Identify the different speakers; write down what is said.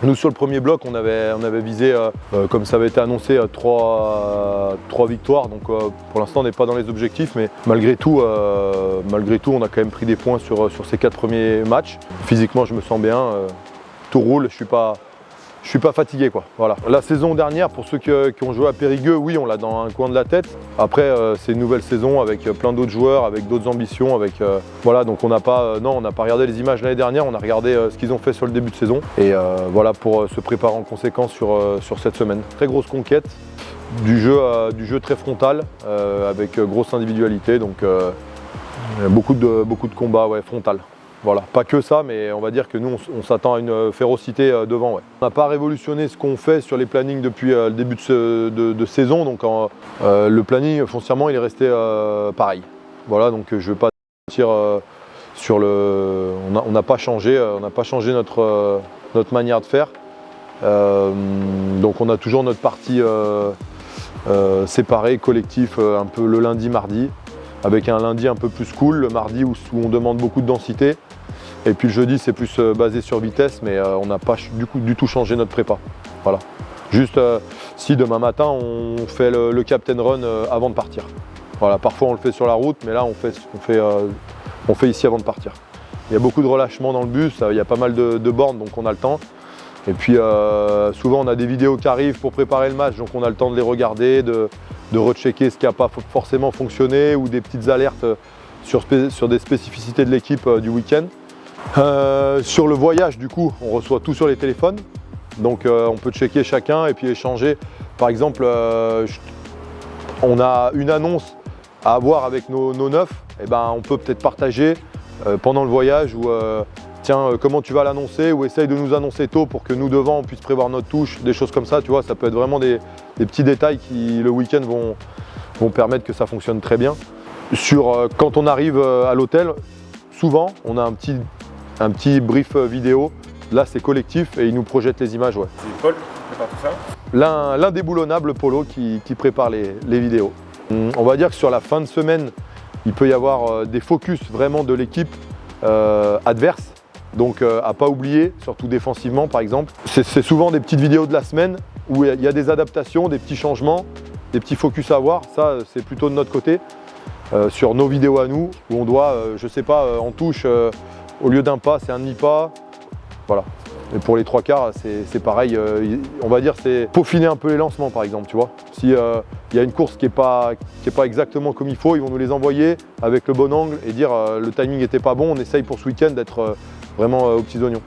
Speaker 1: Nous sur le premier bloc on avait visé, comme ça avait été annoncé, 3 victoires, donc pour l'instant on n'est pas dans les objectifs, mais malgré tout on a quand même pris des points sur ces 4 premiers matchs. Physiquement je me sens bien, tout roule, je suis pas fatigué quoi. Voilà. La saison dernière, pour ceux qui ont joué à Périgueux, oui on l'a dans un coin de la tête. Après c'est une nouvelle saison avec plein d'autres joueurs, avec d'autres ambitions, voilà, donc on n'a pas regardé les images l'année dernière, on a regardé ce qu'ils ont fait sur le début de saison et voilà, pour se préparer en conséquence sur cette semaine. Très grosse conquête, du jeu très frontal, avec grosse individualité, donc beaucoup de combats, ouais, frontal. Voilà, pas que ça, mais on va dire que nous, on s'attend à une férocité devant. Ouais. On n'a pas révolutionné ce qu'on fait sur les plannings depuis le début de saison, donc le planning, foncièrement, il est resté pareil. Voilà, donc je ne vais pas dire sur le... On n'a pas changé, notre manière de faire. Donc on a toujours notre partie séparée, collectif, un peu le lundi, mardi, avec un lundi un peu plus cool, le mardi où on demande beaucoup de densité. Et puis le jeudi c'est plus basé sur vitesse, mais on n'a pas du tout changé notre prépa. Voilà. Juste si demain matin on fait le Captain Run avant de partir. Voilà, parfois on le fait sur la route, mais là on fait ici avant de partir. Il y a beaucoup de relâchement dans le bus, il y a pas mal de bornes, donc on a le temps. Et puis souvent on a des vidéos qui arrivent pour préparer le match, donc on a le temps de les regarder, de rechecker ce qui n'a pas forcément fonctionné ou des petites alertes sur des spécificités de l'équipe du week-end. Sur le voyage, du coup, on reçoit tout sur les téléphones, donc on peut checker chacun et puis échanger. Par exemple, on a une annonce à avoir avec nos neufs, et ben, on peut peut-être partager pendant le voyage ou tiens, comment tu vas l'annoncer, ou essaye de nous annoncer tôt pour que nous devant on puisse prévoir notre touche, des choses comme ça, tu vois, ça peut être vraiment des petits détails qui le week-end vont permettre que ça fonctionne très bien. Quand on arrive à l'hôtel, souvent on a un petit brief vidéo, là c'est collectif et il nous projette les images. Ouais.
Speaker 2: C'est Paul qui prépare tout ça?
Speaker 1: L'indéboulonnable Polo qui prépare les vidéos. On va dire que sur la fin de semaine, il peut y avoir des focus vraiment de l'équipe adverse. Donc à pas oublier, surtout défensivement par exemple. C'est souvent des petites vidéos de la semaine où il y a des adaptations, des petits changements, des petits focus à avoir. Ça c'est plutôt de notre côté. Sur nos vidéos à nous, où on doit, je sais pas, en touche, au lieu d'un pas, c'est un demi-pas. Voilà. Et pour les 3/4, c'est pareil. On va dire c'est peaufiner un peu les lancements par exemple, tu vois. Si il y a une course qui est pas exactement comme il faut, ils vont nous les envoyer avec le bon angle et dire le timing n'était pas bon, on essaye pour ce week-end d'être vraiment aux petits oignons.